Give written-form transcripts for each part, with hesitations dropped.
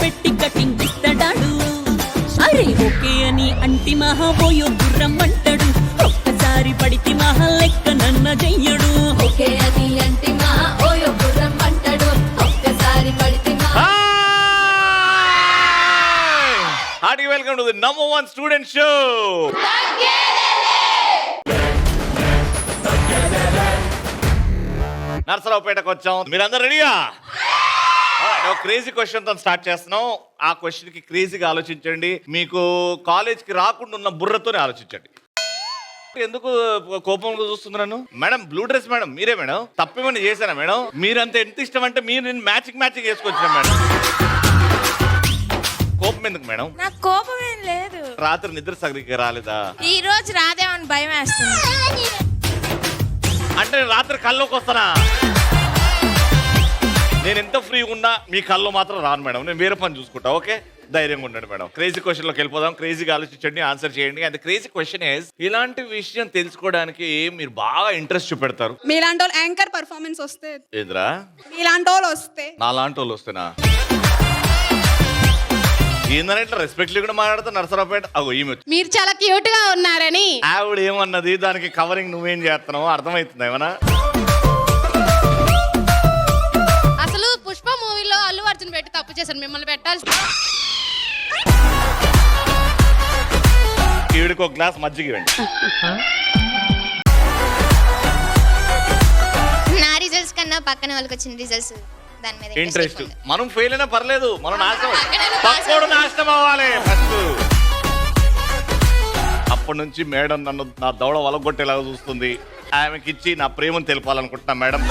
పెట్టి కటింగ్ ఇస్తాడాడు. అరే ఓకే అని అంటి మహా పోయో గుర్రం అంటాడు. ఒక్కసారి పడితి మహా లెక్క నన్న చెయ్యడు. ఓకే అని అంటి మహా ఓయో గుర్రం అంటాడు. ఒక్కసారి పడితి మహా. Hearty welcome to the #1 student show. నర్సరావుపేటకు వచ్చాం. మీరందరూ రెడీయా? క్రేజీ క్వశ్చన్ తో స్టార్ట్ చేస్తున్నాం. ఆ క్వశ్చన్ కి క్రేజీగా ఆలోచించండి. మీకు కాలేజ్ కి రాకుండా ఉన్న బుర్రతోనే ఆలోచించండి. ఎందుకు కోపంగా చూస్తున్నాను మేడం? బ్లూ డ్రెస్ మేడం మీరే మేడం? తప్పేమని చేశానా మేడం? మీరంత ఎంత ఇష్టం అంటే మీరు నేను మ్యాచింగ్ వేసుకొచ్చిన మేడం. కోపం ఎందుకు మేడం? నాకు కోపం ఏం లేదు. రాత్రి నిద్ర సరిగ్గా రాలేదా? ఈ రోజు రాదేమని భయం వేస్తుంది. అంటే రాత్రి కల్లోకి వస్తానా? నేను ఎంత ఫ్రీగా ఉన్నా మీ కల్లో మాత్రం రాను మేడం. నేను వేరే పని చూసుకుంటా. ఓకే, ధైర్యంగా ఉండండి మేడం. క్రేజీ క్వశ్చన్ లోకి వెళ్ళిపోదాం. క్రేజీగా ఆలోచించండి, ఆన్సర్ చేయండి. అండ్ క్రేజీ క్వశ్చన్ ఇస్, ఇలాంటి విషయం తెలుసుకోవడానికి మీరు బాగా ఇంట్రెస్ట్ చూపెడతారు. మీలాంటి వాళ్ళు యాంకర్ పర్ఫార్మెన్స్ వస్తే ఏంద్రా? మీలాంటి వాళ్ళు వస్తే నా లాంటి వాళ్ళు వస్తేనా? ఏందని ఇట్లా రెస్పెక్ట్ లేకుండా మాట్లాడుతా నర్సరావుపేట? అగో ఈమె మీరు చాలా క్యూట్ గా ఉన్నారని. ఆవిడ ఏమన్నది? దానికి కవరింగ్ నువ్వేం చేస్తున్నావు అర్థమవుతుంది ఏమన్నా? అసలు పుష్ప మూవీలో అల్లు అర్జున్ పెట్టి తప్పు చేశారు, మిమ్మల్ని పెట్టాల్సి. ఈవిడికి ఒక గ్లాస్ మజ్జిగ ఇవ్వండి. నా రిజల్ట్స్ కన్నా పక్కన వాళ్ళకి వచ్చిన రిజల్ట్స్ దాని మీద ఇంట్రెస్ట్. మనం ఫెయిల్ అయినా పర్లేదు, మనం నాశనం నాశనం అవ్వాలి ఫస్ట్. అప్పటి నుంచి మేడం నన్ను నా దౌడ వలగొట్టేలాగా చూస్తుంది. ఆమెకి ఇచ్చి నా ప్రేమను తెలపాలనుకుంటున్నా మేడం.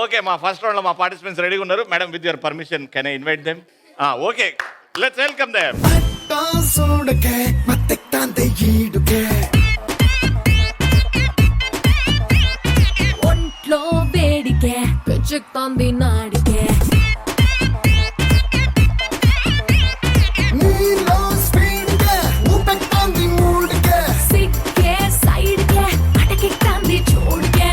ఓకే, మా ఫస్ట్ రౌండ్ లో మా పార్టిసిపెంట్స్ రెడీగా ఉన్నారు. Madam with your permission can I invite them? Okay, let's welcome them. ఒంట్లో వేడికే పెంచుతోంది నాడికే. సిక్కే సైడ్కే అటకెక్కింది చూడుకే.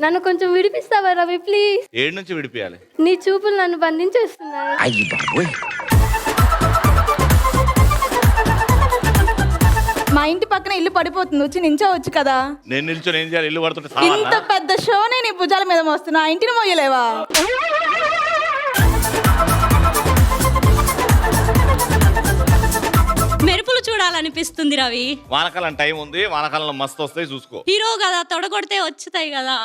నన్ను కొంచెం విడిపిస్తావా రవి ప్లీజ్? ఏడు నుంచి విడిపియాలి? నీ చూపులు నన్ను బంధించేస్తున్నాయి. మా ఇంటి పక్కన ఇల్లు పడిపోతుంది, వచ్చి నించోవచ్చు కదా. నేను నిల్చొని ఏం చేయాలి? ఇల్లు పడుతుంటే ఇంత సావాలా? పెద్ద షోనే నీ భుజాల మీద మోస్తున్నా, ఇంటిని మోయలేవా? మెరుపులు చూడాలనిపిస్తుంది రవి. వానకాలం టైం ఉంది, వానకాలంలో మస్తు వస్తాయి చూసుకో. హీరో కదా, తొడగొడితే వచ్చుతాయి కదా.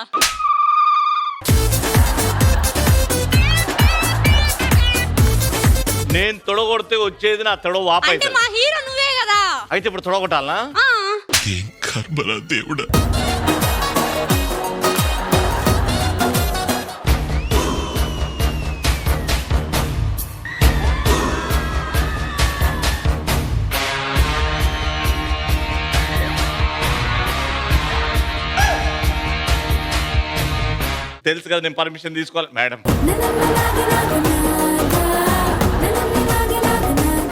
నేను తొడగొడితే వచ్చేది నా తొడ అంటే వాపైతే. మా హీరో నువ్వే కదా. అయితే ఇప్పుడు తొడగొట్టాలనా? దేవుడా. తెలుసు కదా నేను పర్మిషన్ తీసుకోవాలి మేడం.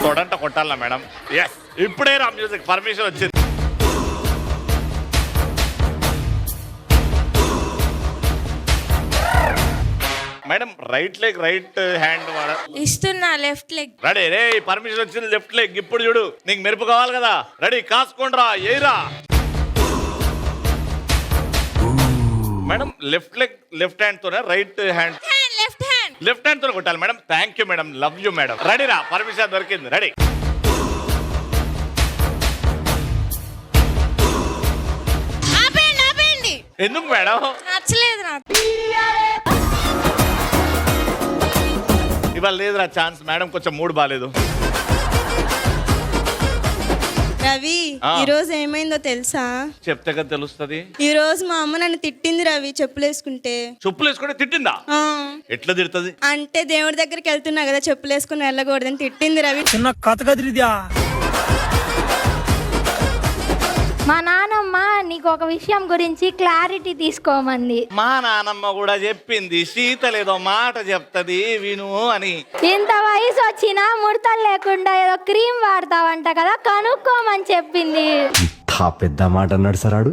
తొడంట కొట్టాలా మేడం? ఎస్, ఇప్పుడే రా మ్యూజిక్ పర్మిషన్ వచ్చింది. Madam right leg right hand ఇస్తున్నా లెఫ్ట్ లెగ్. రెడీ రే, పర్మిషన్ వచ్చింది. లెఫ్ట్ లెగ్ ఇప్పుడు చూడు. నీకు మెరుపు కావాలి కదా? రెడీ, కాసుకోండి రా, ఏరా madam. Left leg left hand తోనే, రైట్ హ్యాండ్ లెఫ్ట్ హ్యాండ్ తో కొట్టాలి madam. Thank you madam, love you madam. Ready రా, పర్మిషన్ దొరికింది. రెడీ. ఎందుకు మేడం? నచ్చలేదు నాకు. ఇవాళ లేదురా ఛాన్స్. మేడం కొంచెం మూడ్ బాగాలేదు. రవి, ఈ రోజు ఏమైందో తెలుసా? చెప్తే కదా తెలుస్తుంది. ఈ రోజు మా అమ్మ నన్ను తిట్టింది రవి, చెప్పులు వేసుకుంటే. చెప్పులు వేసుకుంటే తిట్టిందా? ఎట్లా తిడుతుంది? అంటే దేవుడి దగ్గరికి వెళ్తున్నా కదా, చెప్పులు వేసుకుని వెళ్ళకూడదని తిట్టింది రవి. మా నానమ్మ నీకు ఒక విషయం గురించి క్లారిటీ తీసుకోమంది. మా నానమ్మ కూడా చెప్పింది, శీతల్ ఏదో మాట చెప్తది విను అని. ఇంత వయసు వచ్చినా ముడతలు లేకుండా ఏదో క్రీమ్ వాడతావంట కదా, కనుక్కోమని చెప్పింది. ఇంత పెద్ద మాట అన్నాడు సార్ ఆడు.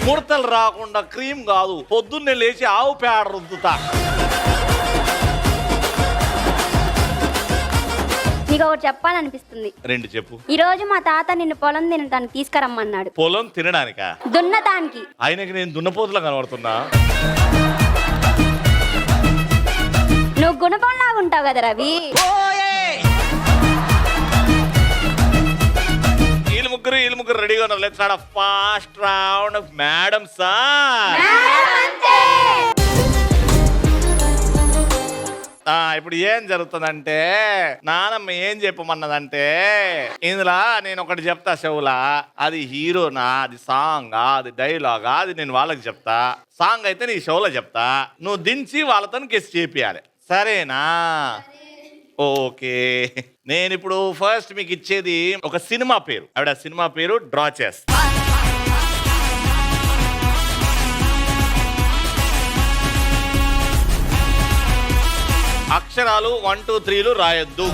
ముడతలు రాకుండా క్రీమ్ కాదు, పొద్దున్నే లేచి ఆవు పేడ రుద్దుతా. నీకు ఒకటి చెప్పాలనిపిస్తుంది. 2 చెప్పు. ఈ రోజు మా తాత నిన్ను పొలం తినటానికి తీసుకురమ్మన్నాడు. పొలం తినడానికా? దున్నటానికి. ఆయనకి నేను దున్నపోతులా కనబడుతున్నా? నువ్వు గుణపంలాగా ఉంటావు కదా రవి. వీళ్ళు ముగ్గురు రెడీగా ఉన్నారు. Let's start fast round. Madam sir, ఇప్పుడు ఏం జరుగుతుందంటే, నానమ్మ ఏం చెప్పమన్నదంటే, ఇందులో నేను ఒకటి చెప్తా చెవులా, అది హీరోనా, అది సాంగా, అది డైలాగా, అది నేను వాళ్ళకి చెప్తా. సాంగ్ అయితే నీ షోలో చెప్తా, నువ్వు దించి వాళ్ళతో గెస్ట్ చేపియాలి, సరేనా? ఓకే. నేను ఇప్పుడు ఫస్ట్ మీకు ఇచ్చేది ఒక సినిమా పేరు. ఆవిడ సినిమా పేరు డ్రా చేస్తా. అక్షరాలు 1 2 3లు రాయొద్దు.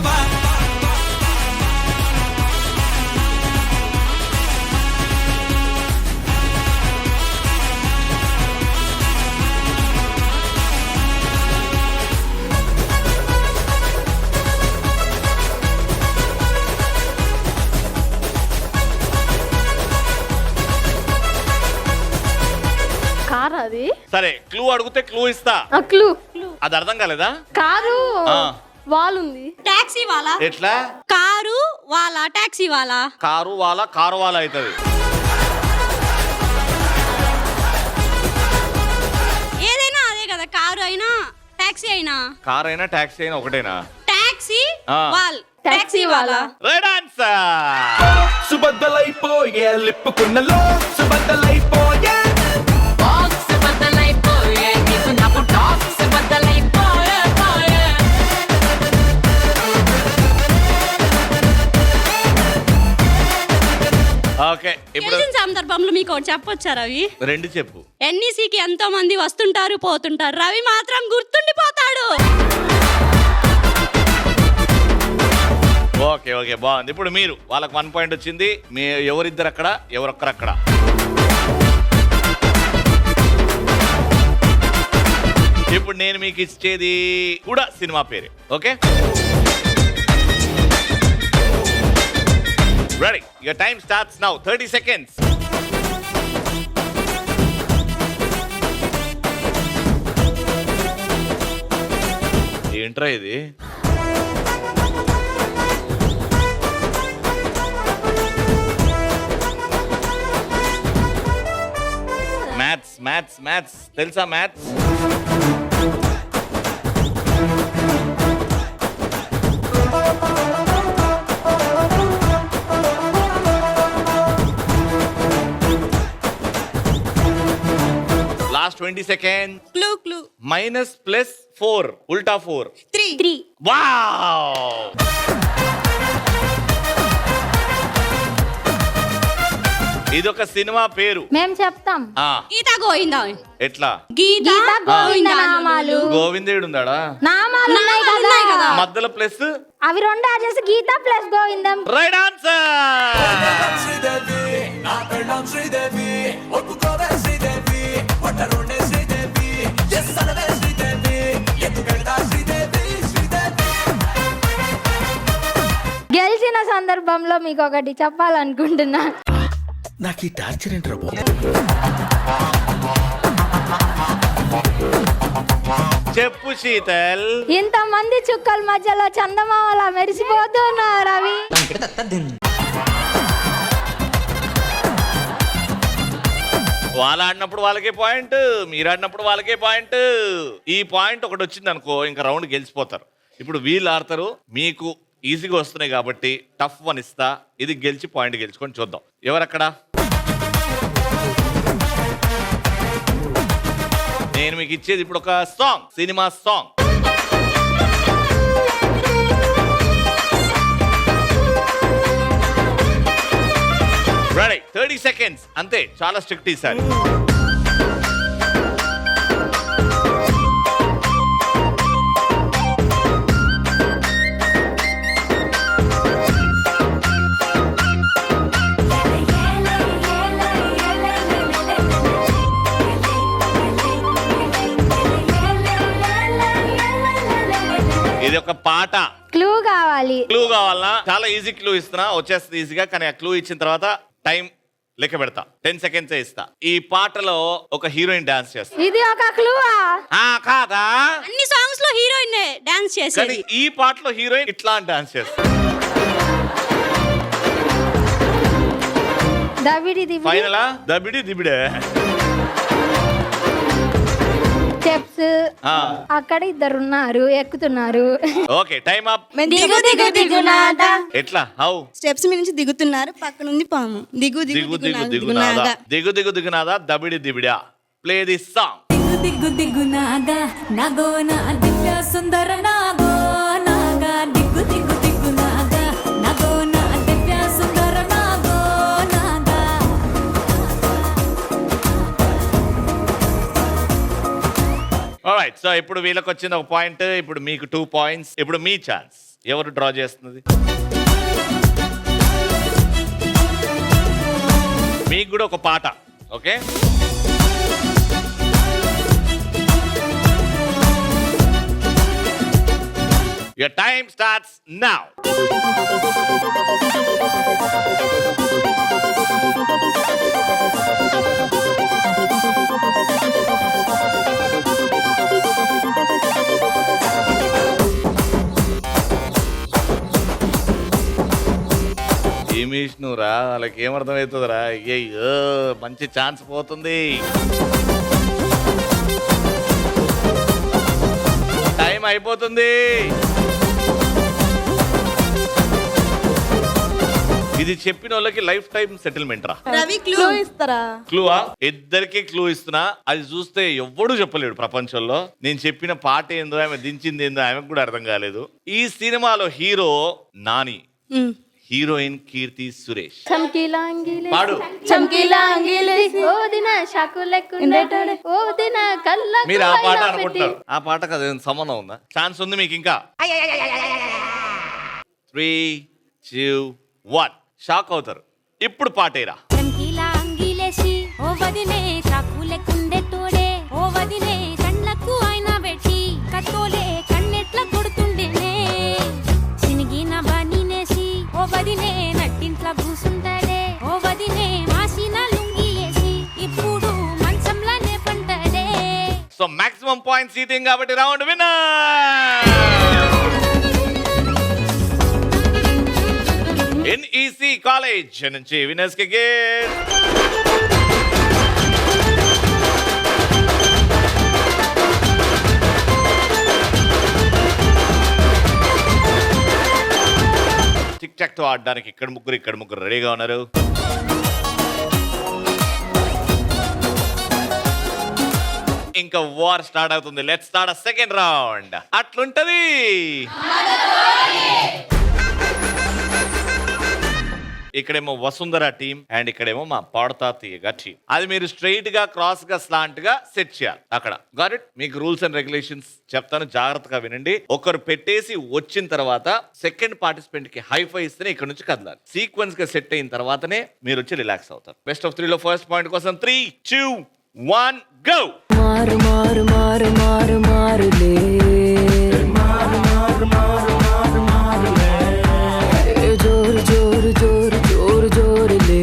కారు అది. సరే, క్లూ అడిగితే క్లూ ఇస్తా. క్లూ. అది అర్థం కాలేదా? కారు వాల్ ఉంది. టాక్సీ వాలా. ఎట్లా? కారు వాలా టాక్సీ వాలా. కారు వాళ్ళ అవుతుంది. ఏదైనా అదే కదా, కారు అయినా టాక్సీ అయినా. కార్ అయినా టాక్సీ అయినా ఒకటేనా? టాక్సీ ఆ. వాల్ టాక్సీ వాలా. Right answer. సుబద్దలైపోయే లిప్పుకున్నలో సుబద్దలైపోయే. ఓకే, ఇప్పుడు గెలిచిన సందర్భంలో మీకు ఒకటి చెప్పొచ్చా రవి? 2 చెప్పు. ఎన్ఈసికి ఎంతో మంది వస్తుంటారు పోతుంటారు, రవి మాత్రం గుర్తుండిపోతాడు. ఓకే ఓకే, బాగుంది. ఇప్పుడు మీరు వాళ్ళకి 1 పాయింట్ వచ్చింది. మీ ఎవరిద్దరు అక్కడ, ఎవరొక్కరు అక్కడ. ఇప్పుడు నేను మీకు ఇచ్చేది కూడా సినిమా పేరే. Okay, ready? Your time starts now. 30 seconds. ఏంట్రా ఇది? మ్యాథ్స్ తెలుసా? Maths last 20 seconds. క్లూ -+4 ఉల్టా 4 3. వావ్! ఇదొక సినిమా పేరు. మేము చెప్తాం. గీత గోవిందా. ఎట్లా? గీత గోవింద నామాలు. గోవిందేడు ఉన్నాడా? నామాలు ఉన్నాయి కదా. మధ్యలో ప్లస్. అవి 2 యాడ్ చేసి Geetha plus Govindam. Right answer. గెలిచిన సందర్భంలో మీకు ఒకటి చెప్పాలనుకుంటున్నా. నాకు ఈ టార్చర్ ఏంట్రా బాబు? చెప్పు శీతల్. ఇంతమంది చుక్కల మధ్యలో చందమామలా మెరిసిపోతున్నారు రవి. వాళ్ళు ఆడినప్పుడు వాళ్ళకే పాయింట్, మీరు ఆడినప్పుడు వాళ్ళకే పాయింట్. ఈ పాయింట్ ఒకటి వచ్చింది అనుకో, ఇంకా రౌండ్ గెలిచిపోతారు. ఇప్పుడు వీళ్ళు ఆడతారు, మీకు ఈజీగా వస్తున్నాయి కాబట్టి టఫ్ 1 ఇస్తా. ఇది గెలిచి పాయింట్ గెలుచుకొని చూద్దాం. ఎవరక్కడ? నేను మీకు ఇచ్చేది ఇప్పుడు ఒక song, cinema song. Ready? 30 seconds అంతే, చాలా స్ట్రిక్ట్ ఈసారి. పాట. క్లూ కావాలి. క్లూ కావాలనా? చాలా ఈజీ క్లూ ఇస్తున్నా, వచ్చేస్తుంది ఈజీగా. కానీ ఆ క్లూ ఇచ్చిన తర్వాత టైం లెక్క పెడతా, 10 సెకండ్స్ ఇస్తా. ఈ పాటలో ఒక హీరోయిన్ డాన్స్ చేస్తా. ఇది ఒక క్లూవా? కాదా? అన్ని సాంగ్స్ లో హీరోయిన్ డాన్స్ కానీ చేసేది. ఈ పాటలో హీరోయిన్ ఇట్లా డాన్స్ చేస్తా. దబిడి దిబిడి ఫైనలా? దబిడి దిబిడే. స్టెప్స్. అక్కడ ఇద్దరు ఉన్నారు, ఎక్కుతున్నారు. Okay, time up. దిగు దిగు దిగునాదా. ఎట్లా? హౌ? స్టెప్స్ మీద నుంచి దిగుతున్నారు, పక్కన ఉంది పాము. దిగు దిగు దిగు దిగునాదా. దిగు దిగు దిగునాదా, దబిడి దిబిడా. Play this song. దిగు దిగు నాగా నాగో నా దివ్య సుందర నాగో నాగా దిగు దిగు దిగు నాగా నాగో నా దివ్య సుందర నాగో నాగా. ఆల్రైట్, సో ఇప్పుడు వీళ్ళకి వచ్చింది ఒక పాయింట్, ఇప్పుడు మీకు 2 పాయింట్స్. ఇప్పుడు మీ ఛాన్స్. ఎవరు డ్రా చేస్తున్నది? మీకు కూడా ఒక పాట. Okay, your time starts now. ఏమిష్ణురా, వాళ్ళకి ఏమర్థమవుతుందిరా? అయ్యో, మంచి ఛాన్స్ పోతుంది. టైం అయిపోతుంది. ఇది చెప్పిన వాళ్ళకి లైఫ్ టైం సెటిల్మెంట్ రా. రవి క్లూ ఇస్తారా? క్లూవా? ఇద్దరికి క్లూ ఇస్తున్నా. అది చూస్తే ఎవ్వడు చెప్పలేడు ప్రపంచంలో. నేను చెప్పిన పాట ఏందో, ఆమె దించింది ఏందో ఆమెకు కూడా అర్థం కాలేదు. ఈ సినిమాలో హీరో నాని, హీరోయిన్ కీర్తి సురేష్. పాడు. మీరు ఆ పాట అనుకుంటారు, ఆ పాటకు అదే సంబంధం ఉందా? ఛాన్స్ ఉంది మీకు ఇంకా. 3, 2, 1. షాక్ అవుతారు. ఇప్పుడు పాటేరా. సో మాక్సిమం పాయింట్స్ ఈటింగ్ కాబట్టి రౌండ్ విన్నర్. NEC కాలేజ్ నుంచి విన్నర్స్ కి గిఫ్ట్. టిక్ టాక్ తో ఆడడానికి ఇక్కడ ముగ్గురు రెడీగా ఉన్నారు. ఇంకా వార్ స్టార్ట్ అవుతుంది. Let's start second round. అట్లుంటది. ఇక్కడేమో వసుంధర టీం అండ్ ఇక్కడేమో మా పాడతా తీయగా టీం. అది మీరు స్ట్రైట్ గా, క్రాస్ గా, స్లాంట్ గా సెట్ చేయాలి. అక్కడ గాట్ ఇట్. మీకు రూల్స్ అండ్ రెగ్యులేషన్స్ చెప్తాను, జాగ్రత్తగా వినండి. ఒకరు పెట్టేసి వచ్చిన తర్వాత సెకండ్ పార్టిసిపెంట్ కి హైఫై ఇస్తేనే ఇక్కడ నుంచి కదలాలి. సీక్వెన్స్ గా సెట్ అయిన తర్వాతనే మీరు వచ్చి రిలాక్స్ అవుతారు. బెస్ట్ ఆఫ్ 3 లో ఫస్ట్ పాయింట్ కోసం 3, 2, 1 గో. మారు మారు మారు మారు మారులే మారు మారు మారు మారు మారులే జోరు జోరు జోరు జోరు జోరులే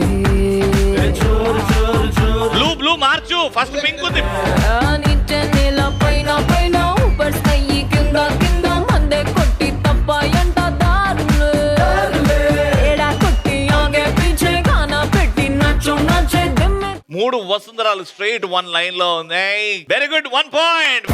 జోరు జోరు జోరు. బ్లూ మార్చు. ఫస్ట్ పింక్ ఉంది. నిత్య నేల పైన పైన ఊపర్ స్కై కింద కింద మందే కొట్టి తప్పాయంట దారులే ఏడా కొట్టి ఆగే పీచే గానా పెట్టి నచ్చు నచ్చే దమ్మే. 3 వసుంధరాలు స్ట్రైట్ 1 లైన్ లో ఉన్నాయి. Very good, 1 point.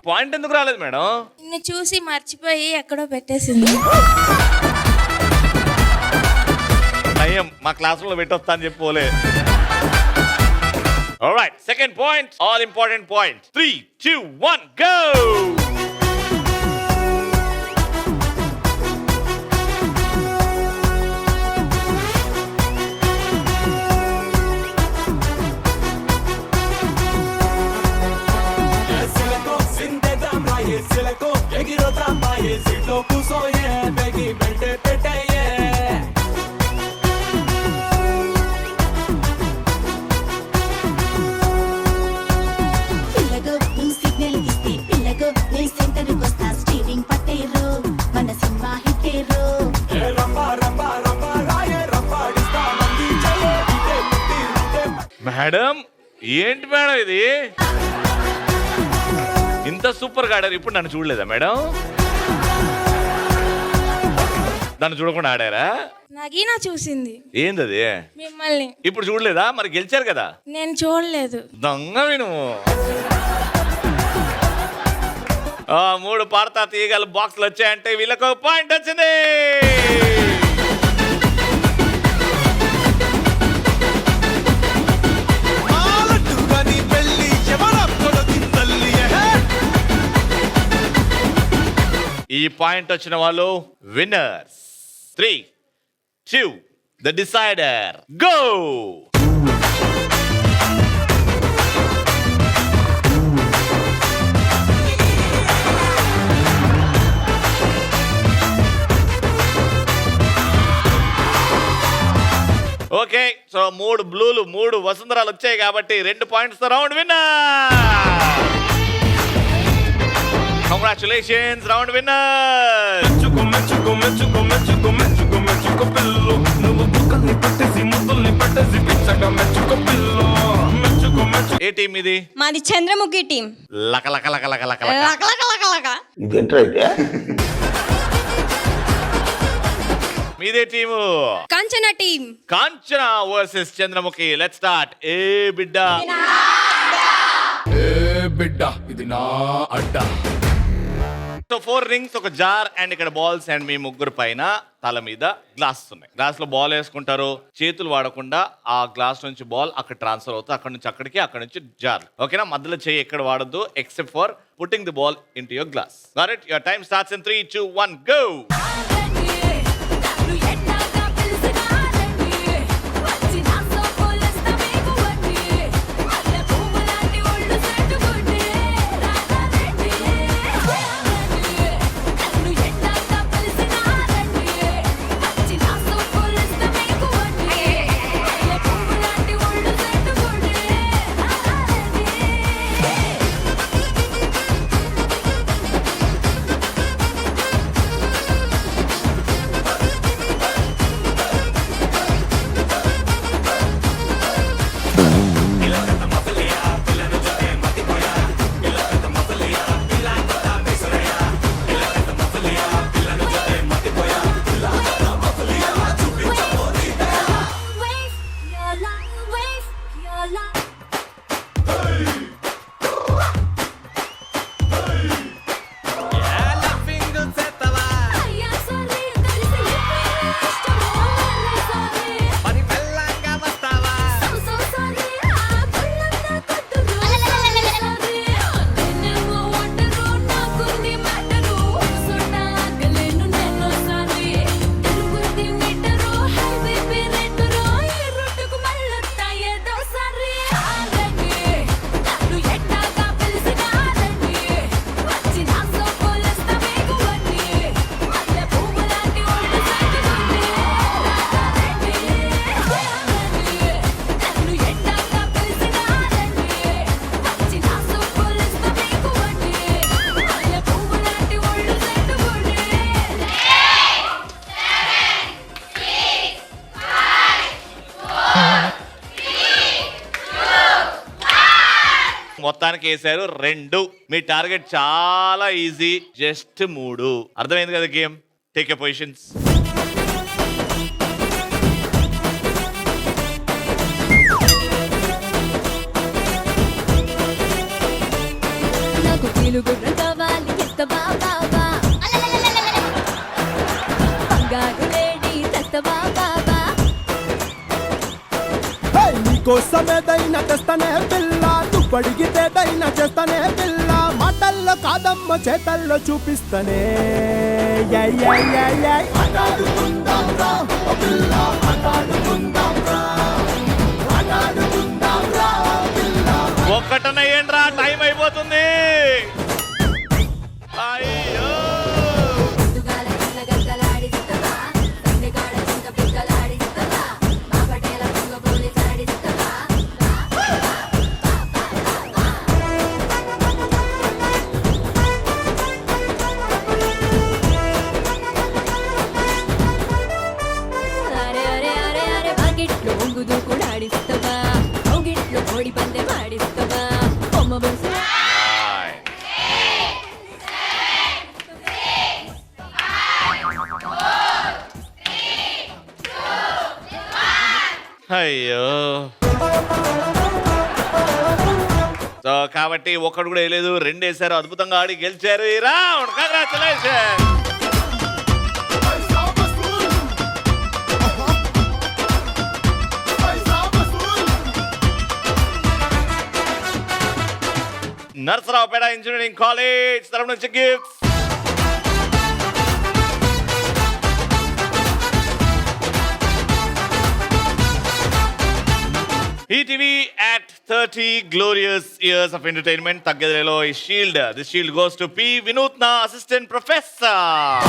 పాయింట్ ఎందుకు రాలేదు మేడం? నిన్ను చూసి మర్చిపోయి ఎక్కడో పెట్టేసింది. నయం, మా క్లాసులో పెట్టొస్తా అని చెప్పోలే. Alright, second point, all important point. 3, 2, 1 go. Madam ఏంటి మేడం ఇది ఇంత సూపర్ గా ఆడారు ఇప్పుడు నన్ను చూడలేదా మేడం నన్ను చూడకుండా ఆడారా నగీనా చూసింది ఏందది మిమ్మల్ని ఇప్పుడు చూడలేదా మరి గెలిచారు కదా నేను చూడలేదు దొంగ విను 3 పాడతా తీయగల బాక్స్లు వచ్చాయంటే వీళ్ళకి ఒక పాయింట్ వచ్చింది ఈ పాయింట్ వచ్చిన వాళ్ళు winners 3, 2 the decider go okay so 3 బ్లూలు 3 వసుంధరాలు వచ్చాయి కాబట్టి 2 points round winner congratulations round winner ఏ టీం ఇది మాది చంద్రముఖి టీం లక లక లక లక లక లక లక లక లక. మీదే team Kanchana team Kanchana versus Chandramukhi let's start ఏ బిడ్డ ఇది నా అడ్డా సో 4 రింగ్స్ ఒక జార్ అండ్ ఇక్కడ బాల్స్ అండ్ మీ ముగ్గురు పైన తల మీద గ్లాస్ ఉన్నాయి గ్లాస్ లో బాల్ వేసుకుంటారు చేతులు వాడకుండా ఆ గ్లాస్ నుంచి బాల్ అక్కడ ట్రాన్స్ఫర్ అవుతుంది అక్కడ నుంచి అక్కడికి అక్కడ నుంచి జార్ ఓకేనా మధ్యలో చెయ్యి ఎక్కడ వాడద్దు except for putting the ball in to your glass got your time starts in 3, 2, 1 go మొత్తానికి వేసారు 2 మీ టార్గెట్ చాలా ఈజీ జస్ట్ 3 అర్థమైంది కదా గేమ్ టేక్ యర్ పొజిషన్స్ నాకు కీలుగుర్రం కావాలి ఎత్తవా బాబా బంగారు లేడీ తెస్తవా బాబా నీకోసమేదైనా తెస్తానే పిల్ల నువ్వు అడిగితేదైనా చేస్తానే పిల్ల మాటల్లో కాదమ్మ చేతల్లో చూపిస్తానే ఒక్కటనయ్యండ్రా టైం అయిపోతుంది అయ్యో అరే అరే అరే అరే కోడి పందె మాడిస్తావా బొమ్మ బొమ్మ అయ్యో. సో కాబట్టి ఒక్కడు కూడా వేయలేదు, 2 వేశారు, అద్భుతంగా ఆడి గెలిచారు ఈ round. Congratulation. Narasaraopet engineering college తరఫు నుంచి gifts. ETV at 30 glorious years of entertainment. తగ్గేదేలో ఈ shield. This shield goes to P Vinuthna, assistant professor.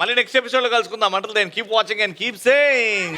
మళ్ళీ నెక్స్ట్ ఎపిసోడ్ లో కలుసుకుందాం. Until then keep watching and keep saying